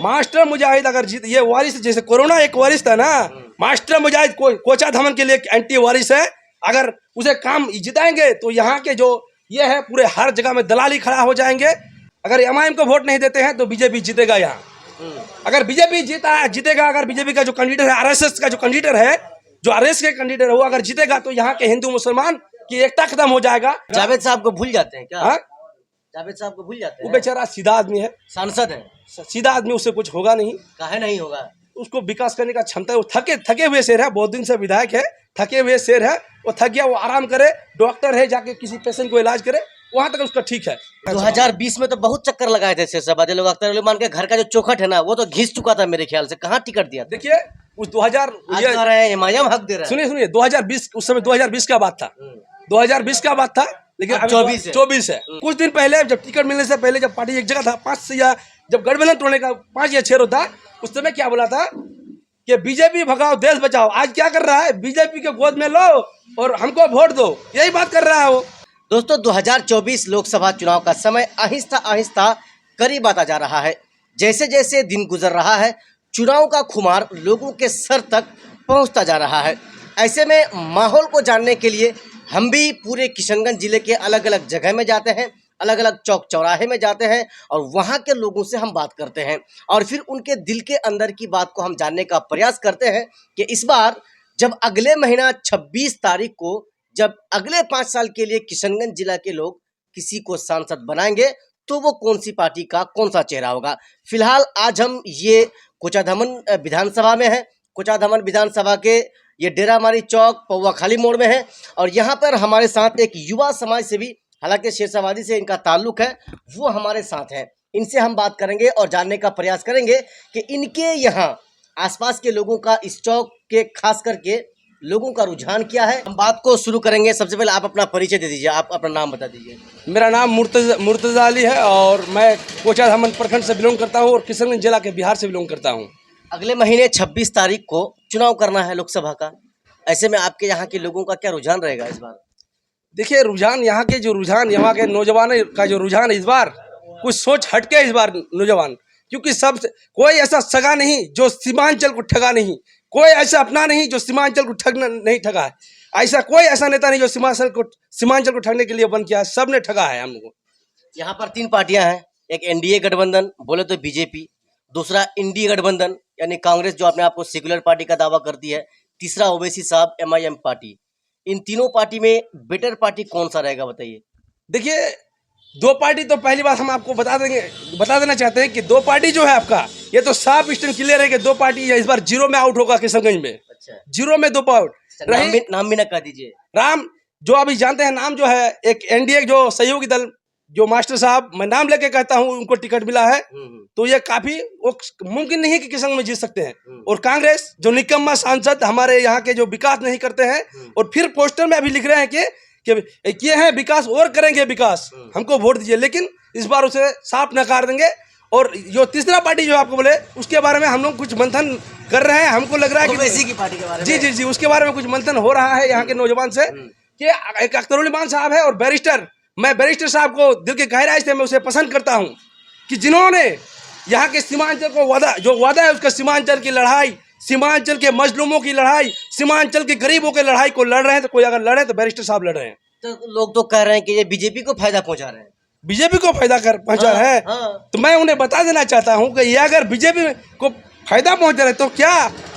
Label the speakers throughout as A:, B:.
A: Master मुजाहिद अगर जीत, ये वारिस जैसे कोरोना एक वारिस था ना, मास्टर मुजाहिद कोचा धमन के लिए एंटी वारिस है। अगर उसे काम जिताएंगे तो यहाँ के जो ये है पूरे हर जगह में दलाली खड़ा हो जाएंगे। अगर एमआईएम को वोट नहीं देते हैं तो बीजेपी जीतेगा यहाँ। अगर बीजेपी जीतेगा, अगर बीजेपी का जो कैंडिडेट है, आरएसएस का जो कैंडिडेट है, जो आरएस के कैंडिडेट है, वो अगर जीतेगा तो यहाँ के हिंदू मुसलमान की एकता खत्म हो जाएगा।
B: जावेद साहब को भूल जाते हैं क्या?
A: हाँ,
B: जावेद साहब को भूल जाते
A: वो
B: हैं?
A: बेचारा सीधा आदमी है,
B: सांसद है,
A: सीधा आदमी, उससे कुछ होगा नहीं।
B: काहे नहीं होगा?
A: उसको विकास करने का क्षमता है। वो थके हुए शेर है, बहुत दिन से विधायक है, थके हुए शेर है। वो थक गया, वो आराम करे, डॉक्टर है, जाके किसी पेशेंट को इलाज करे, वहां तक उसका ठीक है।
B: 2020 में तो बहुत चक्कर लगाए थे शेरशाबादी लोग। अख्तर उली मान के घर का जो चौखट है ना, वो तो घिस चुका था मेरे ख्याल से। कहाँ टिकट दिया था?
A: देखिए उस 2000
B: आज कह रहे हैं एमआईएम हक दे रहा है।
A: सुनिए 2020, उस समय 2020 का बात था, 2020 का बात था, लेकिन
B: अब
A: अभी 24 है। कुछ दिन पहले जब टिकट मिलने से पहले जब पार्टी एक जगह था, 5 से या जब गठबंधन तोड़ने का 5 या 6 होता, उस समय क्या बोला था कि बीजेपी भगाओ देश बचाओ। आज क्या कर रहा है? बीजेपी के गोद में लो और हमको वोट दो, यही बात कर रहा है वो।
B: दोस्तों 2024 लोकसभा चुनाव का समय आहिस्ता आहिस्ता करीब आता जा रहा है। जैसे जैसे दिन गुजर रहा है, चुनाव का खुमार लोगों के सर तक पहुंचता जा रहा है। ऐसे में माहौल को जानने के लिए हम भी पूरे किशनगंज जिले के अलग अलग जगह में जाते हैं, अलग अलग चौक चौराहे में जाते हैं और वहाँ के लोगों से हम बात करते हैं और फिर उनके दिल के अंदर की बात को हम जानने का प्रयास करते हैं कि इस बार जब अगले महीना 26 तारीख को जब अगले 5 साल के लिए किशनगंज जिला के लोग किसी को सांसद बनाएंगे तो वो कौन सी पार्टी का कौन सा चेहरा होगा। फिलहाल आज हम ये कोचाधामन विधानसभा में है। कोचाधामन विधानसभा के ये डेरामारी चौक पौवाखाली मोड़ में है और यहाँ पर हमारे साथ एक युवा समाज सेवी, हालांकि शेरशाबादी से इनका ताल्लुक है, वो हमारे साथ हैं। इनसे हम बात करेंगे और जानने का प्रयास करेंगे कि इनके यहाँ आसपास के लोगों का, इस चौक के खास करके लोगों का रुझान क्या है। हम बात को शुरू करेंगे। सबसे पहले आप अपना परिचय दे दीजिए, आप अपना नाम बता दीजिए।
A: मेरा नाम मुर्तजा अली है और मैं कोचाधामन प्रखंड से बिलोंग करता हूँ और किशनगंज जिला के बिहार से बिलोंग करता हूँ।
B: अगले महीने 26 तारीख को चुनाव करना है लोकसभा का। ऐसे में आपके यहाँ के लोगों का क्या रुझान रहेगा इस बार?
A: देखिए रुझान, यहाँ के जो रुझान, यहाँ के नौजवान का जो रुझान है इस बार कुछ सोच हटके इस बार नौजवान, क्योंकि सब कोई ऐसा सगा नहीं जो सीमांचल को ठगा नहीं, कोई ऐसा अपना नहीं जो सीमांचल को नहीं ठगा है। ऐसा कोई ऐसा नेता नहीं जो सीमांचल को ठगने के लिए बन किया है, सब ने ठगा है हम लोगों को।
B: यहाँ पर 3 पार्टियां हैं, एक एनडीए गठबंधन बोले तो बीजेपी, दूसरा इंडी गठबंधन यानी कांग्रेस जो अपने आप को सेक्युलर पार्टी का दावा करती है, तीसरा ओवैसी साहब एमआईएम पार्टी। इन तीनों पार्टी में बेटर पार्टी कौन सा रहेगा बताइए?
A: देखिए 2 पार्टी तो पहली बात हम आपको बता देना चाहते हैं कि 2 पार्टी जो है आपका, ये तो साफ स्टैंड क्लियर है कि 2 पार्टी इस बार 0 में आउट होगा किशनगंज में।
B: अच्छा,
A: 0 में 2 आउट।
B: नाम भी ना कह दीजिए।
A: राम जो अभी जानते हैं नाम जो है, एक एनडीए जो सहयोगी दल जो मास्टर साहब, मैं नाम लेके कहता हूँ, उनको टिकट मिला है, तो ये काफी वो मुमकिन नहीं है कि किशनगंज में जीत सकते हैं। और कांग्रेस जो निकम्मा सांसद हमारे यहाँ के जो विकास नहीं करते हैं और फिर पोस्टर में अभी लिख रहे हैं कि ये है विकास और करेंगे विकास, हमको वोट दीजिए, लेकिन इस बार उसे साफ नकार देंगे। और जो तीसरा पार्टी जो आपको बोले उसके बारे में हम लोग कुछ मंथन कर रहे हैं। हमको लग रहा है कि
B: ओवैसी की पार्टी के बारे में
A: जी उसके बारे में कुछ मंथन हो रहा है यहाँ के नौजवान से कि एक अख्तर उली मान साहब है और बैरिस्टर, मैं बैरिस्टर साहब को दिल के गहराई से मैं उसे पसंद करता हूँ कि जिन्होंने यहाँ के सीमांचल को वादा है उसका, सीमांचल की लड़ाई, सीमांचल के मजलूमों की लड़ाई, सीमांचल के गरीबों के लड़ाई को लड़ रहे हैं। तो कोई अगर लड़े तो बैरिस्टर साहब लड़ रहे हैं।
B: तो लोग तो कह रहे हैं कि ये बीजेपी को फायदा पहुंचा रहे हैं।
A: बीजेपी को फायदा पहुंचा रहे हैं। तो मैं उन्हें बता देना चाहता हूं कि ये अगर बीजेपी को फायदा पहुंचा रहे तो क्या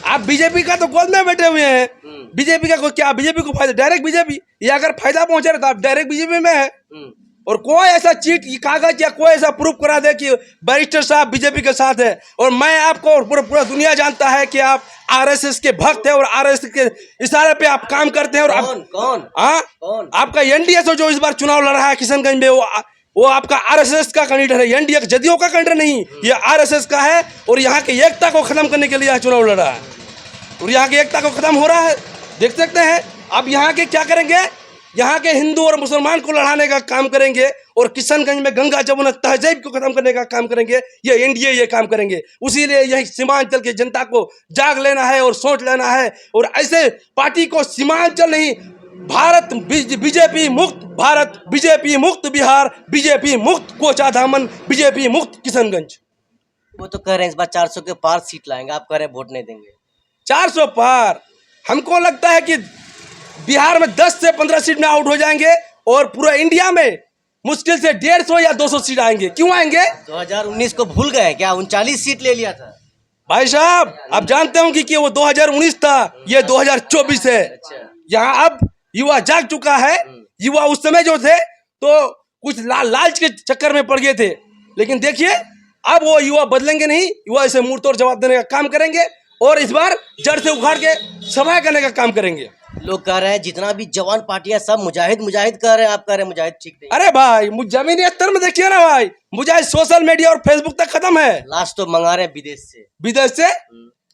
A: आप बीजेपी का तो गोद में बैठे हुए हैं, बीजेपी का क्या बीजेपी को फायदा? डायरेक्ट बीजेपी, ये अगर फायदा पहुंचा रहे तो आप डायरेक्ट बीजेपी में है। और कोई ऐसा चीट कागज या कोई ऐसा प्रूफ करा दे कि बैरिस्टर साहब बीजेपी के साथ है, और मैं आपको और पूरा दुनिया जानता है कि आप आरएसएस के भक्त हैं और आरएसएस के इशारे पे आप काम करते हैं। और कौन आपका एनडीए से जो इस बार चुनाव लड़ रहा है किशनगंज में, वो आपका आरएसएस का कैंडिडेट है, एनडीए जदयू का कैंडिडेट नहीं, ये आरएसएस का है। और यहाँ की एकता को खत्म करने के लिए चुनाव लड़ रहा है और यहाँ की एकता को खत्म हो रहा है। देख सकते हैं अब यहाँ के क्या करेंगे, यहाँ के हिंदू और मुसलमान को लड़ाने का काम करेंगे और किशनगंज में गंगा जमुना तहजीब को खत्म करने का काम करेंगे। ये एनडीए ये काम करेंगे, उसीलिए यही सीमांचल की जनता को जाग लेना है और सोच लेना है। और ऐसे पार्टी को सीमांचल नहीं, भारत बीजेपी मुक्त भारत, बीजेपी मुक्त बिहार, बीजेपी मुक्त कोचाधामन, बीजेपी मुक्त किशनगंज।
B: वो तो कह रहे हैं इस बार 400 के पार सीट लाएंगे, आप कह रहे हैं वोट नहीं देंगे।
A: 400 पार, हमको लगता है कि बिहार में 10 से 15 सीट में आउट हो जाएंगे और पूरा इंडिया में मुश्किल से 150 या 200 सीट आएंगे। क्यों आएंगे?
B: 2019 को भूल गए क्या? 39 सीट ले लिया था।
A: भाई साहब, आप जानते होंगे कि वो 2019 था, ये 2024 है।
B: अच्छा।
A: यहाँ अब युवा जाग चुका है। युवा उस समय जो थे तो कुछ लालच के चक्कर में पड़ गए थे, लेकिन देखिए अब वो युवा बदलेंगे नहीं। युवा इसे मुंह तोड़ जवाब देने का काम करेंगे और इस बार जड़ से उखाड़ के सफाई करने का काम करेंगे।
B: लोग कह रहे हैं जितना भी जवान पार्टियां सब मुजाहिद मुजाहिद कह रहे हैं, आप कह रहे हैं मुजाहिद ठीक नहीं।
A: अरे भाई, जमीनी स्तर में देखिए ना भाई, मुजाहिद सोशल मीडिया और फेसबुक तक खत्म है।
B: लाश तो मंगा रहे हैं विदेश से।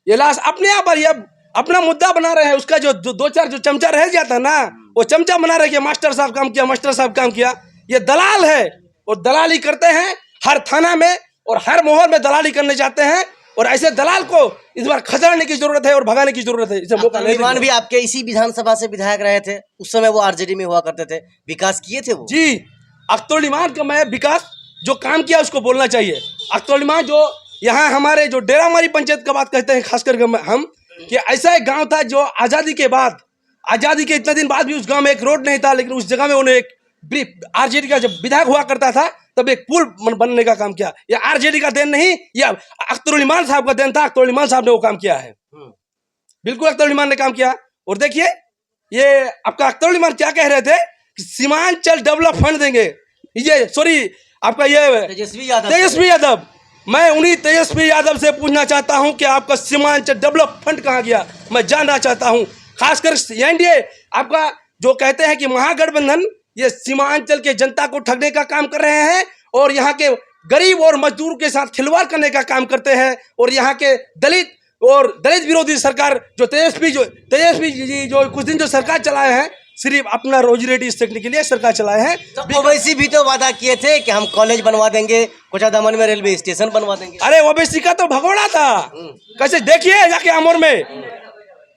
A: ये लाश अपने आप ये अपना मुद्दा बना रहे हैं। उसका जो दो चार जो चमचा रह जाता ना, वो चमचा बना रहे कि मास्टर साहब काम किया, मास्टर साहब काम किया। ये दलाल है और दलाली करते हैं हर थाना में और हर मोहर में दलाली करने जाते हैं। और ऐसे दलाल को इस बार खदेड़ने की जरूरत है और भगाने की जरूरत है। इसे मौका नहीं देंगे।
B: भी आपके इसी विधानसभा से विधायक रहे थे, उस समय वो आरजेडी में हुआ करते थे, विकास किए थे वो।
A: जी, अख्तर इमान का मैं विकास जो काम किया उसको बोलना चाहिए। अख्तर इमान जो यहाँ हमारे जो डेरामारी पंचायत का बात कहते हैं खास करके हम, कि ऐसा एक गांव था जो आज़ादी के बाद, आज़ादी के इतने दिन बाद भी उस गांव में एक रोड नहीं था, लेकिन उस जगह में उन्हें एक आरजेडी का जब विधायक हुआ करता था तब एक पुल बनने का काम किया। यह आरजेडी का देन नहीं, यह अख्तर इमान साहब का देन था। अख्तर इमान साहब ने वो काम किया है, बिल्कुल अख्तर इमान ने काम किया। और देखिए ये आपका अख्तर इमान क्या कह रहे थे कि सीमांचल डेवलप फंड देंगे। ये सॉरी, आपका ये तेजस्वी यादव, मैं उन्हीं तेजस्वी यादव से पूछना चाहता हूं कि आपका सीमांचल डेवलप फंड कहां गया, मैं जानना चाहता हूं। खासकर एनडीए आपका जो कहते हैं कि महागठबंधन ये सीमांचल के जनता को ठगने का काम कर रहे हैं और यहाँ के गरीब और मजदूर के साथ खिलवाड़ करने का काम करते हैं। और यहाँ के दलित विरोधी सरकार जो तेजस्वी जी जो कुछ दिन जो सरकार चलाए हैं, सिर्फ अपना रोजी रोटी सेकने के लिए सरकार चलाए हैं।
B: तो ओवैसी भी तो वादा किए थे कि हम कॉलेज बनवा देंगे, कोचादामन में रेलवे स्टेशन बनवा देंगे।
A: अरे ओवैसी का तो भगोड़ा था। कैसे देखिए जाके अमर में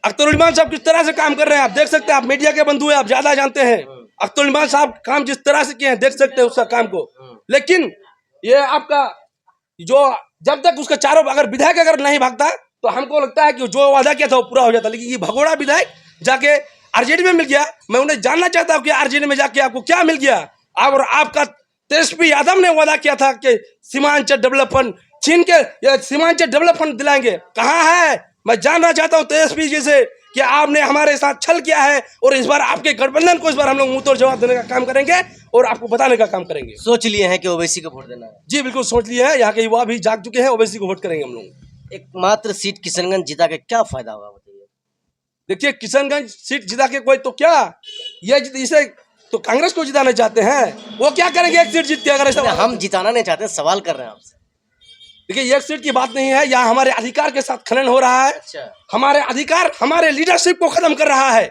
A: अख्तर इमान साहब किस तरह से काम कर रहे हैं, आप देख सकते हैं। आप मीडिया के बंधु हैं, आप ज्यादा जानते हैं। अख्तर इमान साहब काम जिस तरह से किए हैं, देख सकते हैं उसका काम को। लेकिन ये आपका जो जब तक उसका चारों अगर विधायक अगर नहीं भागता तो हमको लगता है कि जो वादा किया था वो पूरा हो जाता। लेकिन ये भगोड़ा विधायक जाके आरजेडी में मिल गया। मैं उन्हें जानना चाहता हूँ कि आरजेडी में जाके आपको क्या मिल गया। और आपका तेजस्वी यादव ने वादा किया था कि सीमांचल डेवलपमेंट छीन के सीमांचल डेवलपमेंट दिलाएंगे, कहाँ है? मैं जानना चाहता हूँ तेजस्वी जी से कि आपने हमारे साथ छल किया है और इस बार आपके गठबंधन को इस बार हम लोग मुंह तोड़ जवाब देने का काम करेंगे और आपको बताने का काम करेंगे।
B: सोच लिए हैं कि ओवैसी को वोट देना है?
A: जी बिल्कुल सोच लिए हैं। यहाँ के युवा भी जाग चुके हैं, ओवैसी को वोट करेंगे हम लोग।
B: एक मात्र सीट किशनगंज जीता के क्या फायदा होगा बताइए?
A: देखिए, किशनगंज सीट जिता के कोई तो क्या, ये इसे तो कांग्रेस को जिताना चाहते हैं। वो क्या करेंगे एक सीट जीत के? अगर ऐसा
B: हम जिताना नहीं चाहते, सवाल कर रहे हैं आपसे।
A: देखिए, एक सीट की बात नहीं है, यहाँ हमारे अधिकार के साथ खनन हो रहा है।
B: अच्छा।
A: हमारे अधिकार हमारे लीडरशिप को खत्म कर रहा है।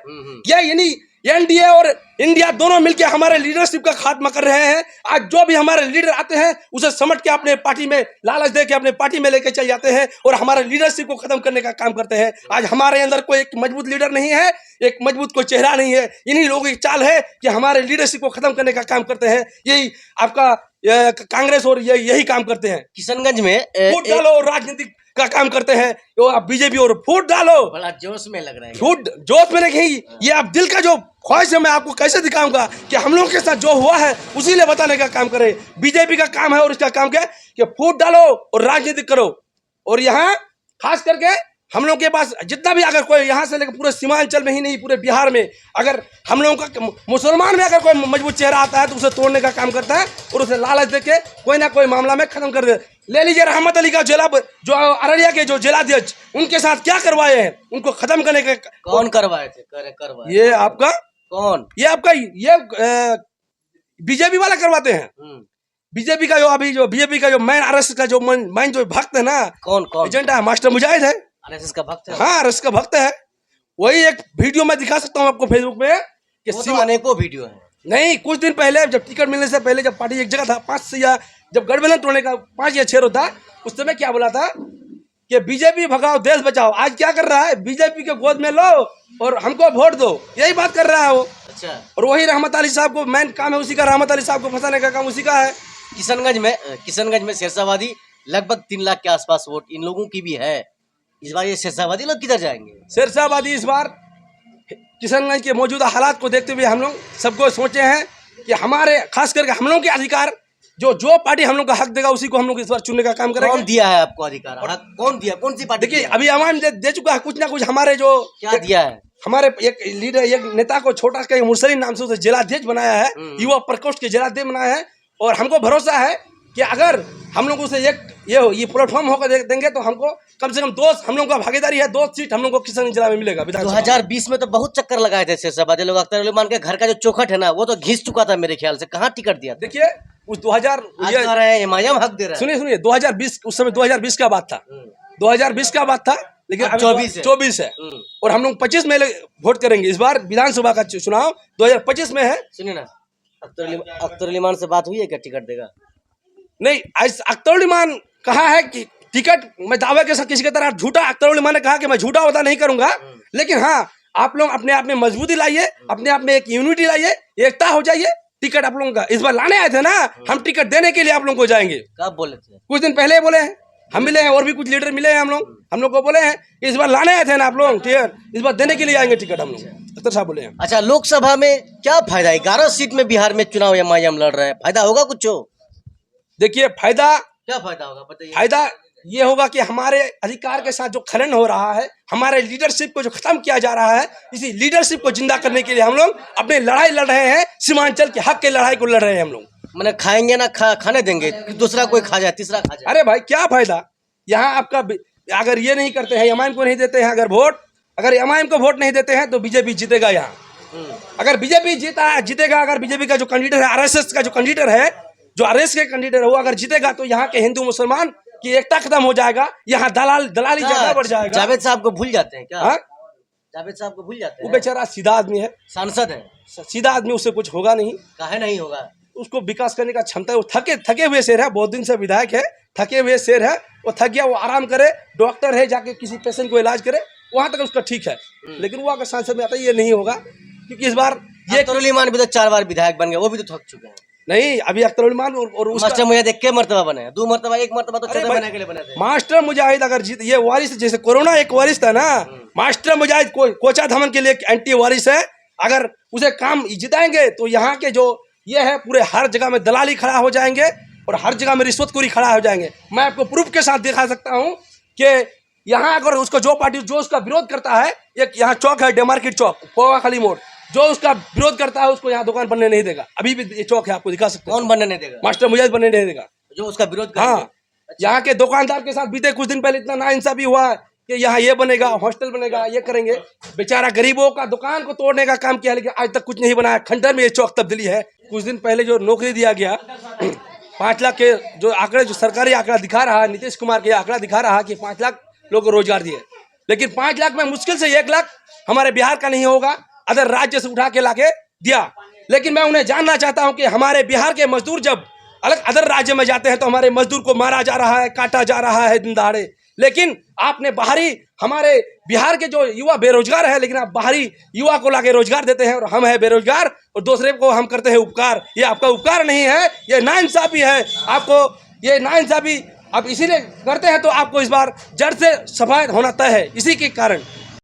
A: यानी एनडीए और इंडिया दोनों मिलकर हमारे लीडरशिप का खात्मा कर रहे हैं। आज जो भी हमारे लीडर आते हैं उसे समझ के अपने पार्टी में लालच दे के अपने पार्टी में लेकर चल जाते हैं और हमारे लीडरशिप को खत्म करने का काम करते हैं। आज हमारे अंदर कोई एक मजबूत लीडर नहीं है, एक मजबूत कोई चेहरा नहीं है। इन्हीं लोगों की चाल है कि हमारे लीडरशिप को खत्म करने का काम करते हैं। यही आपका कांग्रेस और यही काम करते हैं।
B: किशनगंज में
A: वोट डालो और राजनीतिक का काम करते हैं। आप बीजेपी और वोट डालो,
B: बड़ा जोश में लग रहा है।
A: फूट जोश में नहीं, ये आप दिल का जो ख्वाहिश है मैं आपको कैसे दिखाऊंगा कि हम लोगों के साथ जो हुआ है उसी ने बताने का काम करें। बीजेपी का काम है और इसका काम क्या है कि फूट डालो और राजनीति करो। और यहाँ खास करके हम लोग के पास जितना भी अगर कोई यहाँ से लेकर पूरे सीमांचल में ही नहीं पूरे बिहार में अगर हम लोगों का मुसलमान में अगर कोई मजबूत चेहरा आता है तो उसे तोड़ने का काम करता है और उसे लालच देके कोई ना कोई मामला में खत्म कर दे। ले लीजिए रहमत अली का जिला जो अररिया के जो जिलाध्यक्ष, उनके साथ क्या करवाए हैं, उनको खत्म करने के
B: कौन करवाए थे? करवाए
A: ये आपका
B: कौन?
A: ये आपका ये बीजेपी वाला करवाते हैं। बीजेपी का जो अभी जो बीजेपी का जो मैन आरएसएस का जो मैन जो भक्त है ना,
B: कौन
A: एजेंडा है, मास्टर मुजाहिद है।
B: आरएसएस का भक्त है?
A: हाँ, आरएसएस का भक्त है। वही एक वीडियो मैं दिखा सकता हूँ आपको फेसबुक पे कि
B: तो अनेकों वीडियो है।
A: नहीं, कुछ दिन पहले जब टिकट मिलने से पहले जब पार्टी एक जगह था 5 से या जब गठबंधन तोड़ने का 5 या 6 रोज था, उस समय क्या बोला था कि बीजेपी भगाओ देश बचाओ। आज क्या कर रहा है, बीजेपी के गोद में लो और हमको वोट दो, यही बात कर रहा है वो।
B: अच्छा।
A: और वही रहमत अली साहब को मेन काम है उसी का, रहमत अली साहब को फंसाने का काम उसी का है।
B: किशनगंज में शेरशाहबादी लगभग 3 लाख के आसपास वोट इन लोगों की भी है। इस बार ये शेरशाहबादी लोग किधर जाएंगे?
A: शेरशाहबादी इस बार किशनगंज के मौजूदा हालात को देखते हुए हम लोग सबको सोचे हैं कि हमारे खास करके हम लोगों के अधिकार जो पार्टी हम लोग का हक देगा उसी को हम लोग इस बार चुनने का काम करेंगे।
B: कौन दिया है आपको अधिकार? हक कौन दिया? कौन सी पार्टी?
A: देखिए अभी अवाम दे चुका है कुछ ना कुछ। हमारे जो
B: क्या दिया है?
A: हमारे एक लीडर एक नेता को छोटा सा मुरसलीम नाम से उसे जिलाध्यक्ष बनाया है, युवा प्रकोष्ठ के जिलाध्यक्ष बनाया है। और हमको भरोसा है कि अगर हम लोग उसे एक ये प्लेटफॉर्म होकर देंगे तो हमको कम से कम 2 हम लोग का भागीदारी है, 2 सीट हम लोग को किशनगंज जिला में मिलेगा।
B: 2020 में तो बहुत चक्कर लगाए थे शेरशाहबादी लोग। अख्तर उली मान के घर का जो चौखट है ना वो तो घिस चुका था मेरे ख्याल से। कहाँ टिकट दिया?
A: देखिए उस 2000
B: एमआईएम हक दे रहा है।
A: सुनिए 2020 उस समय 2020 का बात था, 2020 20 का बात था, लेकिन
B: अब
A: अभी 24 है और हम लोग 25 में वोट करेंगे। इस बार विधानसभा का चुनाव 2025 में है।
B: सुनिए ना, अख्तर उली मान से बात हुई है क्या टिकट देगा?
A: नहीं, अख्तर उली मान कहा है कि टिकट मैं दावे के साथ किसी की तरह झूठा अख्तर उली मान ने कहा कि मैं झूठा वादा नहीं करूंगा, लेकिन हाँ आप लोग अपने आप में मजबूती लाइए, अपने आप में एक यूनिटी लाइए, एकता हो जाइए। टिकट आप लोगों का इस बार लाने आए थे ना, हम टिकट देने के लिए आप लोगों को जाएंगे।
B: कब बोले थे?
A: कुछ दिन पहले बोले हैं, हम मिले हैं और भी कुछ लीडर मिले हैं। हम लोग को बोले हैं कि इस बार लाने आए थे ना आप लोग, ठीक है, इस बार देने के लिए आएंगे टिकट हम लोग। अख्तर साहब बोले हैं।
B: अच्छा, लोकसभा में क्या फायदा है? 11 सीट में बिहार में चुनाव एमआईएम लड़ रहे हैं, फायदा होगा कुछ?
A: देखिए फायदा
B: क्या फायदा होगा बताइए?
A: फायदा ये होगा कि हमारे अधिकार के साथ जो खनन हो रहा है, हमारे लीडरशिप को जो खत्म किया जा रहा है, इसी लीडरशिप को जिंदा करने के लिए हम लोग अपनी लड़ाई लड़ रहे हैं। सीमांचल के हक के लड़ाई को लड़ रहे हैं हम लोग।
B: मैंने खाएंगे ना खाने देंगे, दूसरा कोई खा जाए, तीसरा खा जाए।
A: अरे भाई क्या फायदा? यहाँ आपका अगर ये नहीं करते हैं, एमआईएम को नहीं देते हैं अगर वोट, अगर एमआईएम को वोट नहीं देते हैं तो बीजेपी जीतेगा यहाँ। अगर बीजेपी जीतेगा, अगर बीजेपी का जो कैंडिडेट है, आरएसएस का जो कैंडिडेट है, जो आरएसएस के कैंडिडेट है, वो अगर जीतेगा तो यहाँ के हिंदू मुसलमान की एकता खत्म हो जाएगा, यहाँ दलाली ज्यादा बढ़ जाएगा।
B: जावेद साहब को भूल जाते हैं क्या?
A: हाँ?
B: जावेद साहब को भूल जाते
A: वो
B: हैं?
A: बेचारा सीधा आदमी है,
B: सांसद है,
A: सीधा आदमी, उससे कुछ होगा नहीं।
B: काहे नहीं होगा?
A: उसको विकास करने का क्षमता है। वो थके हुए शेर है, बहुत दिन से विधायक है, थके हुए शेर है। वो थक गया, वो आराम करे, डॉक्टर है, जाके किसी पेशेंट को इलाज करे, वहां तक उसका ठीक है। लेकिन वो अगर सांसद में आता है ये नहीं होगा, क्योंकि इस बार ये
B: अख्तर उली मान भी तो 4 बार विधायक बन गए, वो भी तो थक चुके हैं।
A: नहीं, अभी अख्तर उली मान और
B: मास्टर मुजाहिद 1 मरतबा बने, 2 मरतबा, 1 मरतबा तो 14 महीने के लिए बने थे।
A: मास्टर मुजाहिद अगर जीत, ये वारिस जैसे कोरोना एक वारिस था ना, मास्टर मुजाहिद कोचा धमन के लिए एंटी वारिस है। अगर उसे काम जिताएंगे तो यहाँ के जो ये है पूरे हर जगह में दलाली खड़ा हो जाएंगे और हर जगह में रिश्वतखोरी खड़ा हो जाएंगे। मैं आपको प्रूफ के साथ दिखा सकता हूँ कि यहाँ अगर उसको जो पार्टी जो उसका विरोध करता है, एक यहाँ चौक है डे मार्केट चौक, पोवा खाली मोड़, जो उसका विरोध करता है उसको यहाँ दुकान बनने नहीं देगा। अभी भी ये चौक है, आपको दिखा सकते हैं।
B: कौन बनने नहीं देगा?
A: मास्टर मुजाहिद बनने नहीं देगा,
B: जो उसका विरोध
A: हाँ।
B: अच्छा।
A: यहाँ के दुकानदार के साथ बीते कुछ दिन पहले इतना नाइंसाफी हुआ है कि यहाँ ये बनेगा, हॉस्टल बनेगा, ये करेंगे। बेचारा गरीबों का दुकान को तोड़ने का काम किया, लेकिन आज तक कुछ नहीं बनाया। खंडर में ये चौक तब्दीली है। कुछ दिन पहले जो नौकरी दिया गया 5 लाख के जो आंकड़े, जो सरकारी आंकड़ा दिखा रहा है, नीतीश कुमार के आंकड़ा दिखा रहा है कि 5 लाख लोगों को रोजगार दिए, लेकिन 5 लाख में मुश्किल से 1 लाख हमारे बिहार का नहीं होगा, अदर राज्य से उठा के लाके दिया। लेकिन मैं उन्हें जानना चाहता हूं कि हमारे बिहार के मजदूर जब अदर राज्य में जाते हैं तो हमारे मजदूर को मारा जा रहा है, काटा जा रहा है दिन दहाड़े, लेकिन आपने बाहरी हमारे बिहार के जो युवा बेरोजगार है, लेकिन आप बाहरी युवा को लाके रोजगार देते हैं और हम है बेरोजगार और दूसरे को हम करते हैं उपकार। ये आपका उपकार नहीं है, ये नाइंसाफी है। आपको ये नाइंसाफी आप इसीलिए करते हैं तो आपको इस बार जड़ से सफाया होना तय है, इसी के कारण।